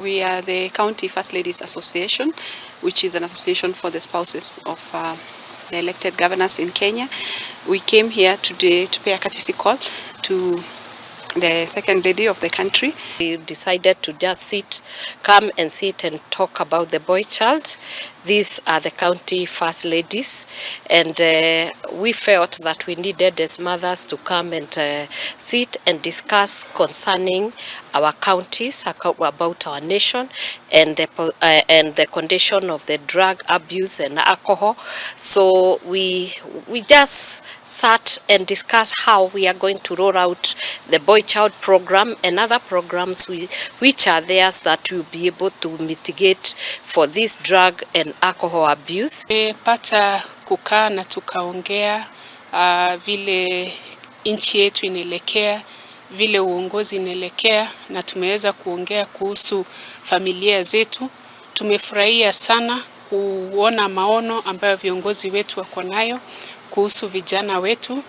We are the County First Ladies Association, which is an association for the spouses of the elected governors in Kenya. We came here today to pay a courtesy call to the second lady of the country. We decided to just come and sit and talk about the boy child. These are the county first ladies, and we felt that we needed as mothers to come and sit and discuss concerning our counties, about our nation, and the condition of the drug abuse and alcohol. So we just sat and discussed how we are going to roll out the boy child program and other programs which are theirs that will be able to mitigate for this drug and alcohol abuse. Tumepata kukaa na tukaongea vile nchi yetu inaelekea, vile uongozi inaelekea, na tumeweza kuongea kuhusu familia zetu. Tumefurahia sana kuona maono ambayo viongozi wetu wako nayo kuhusu vijana wetu.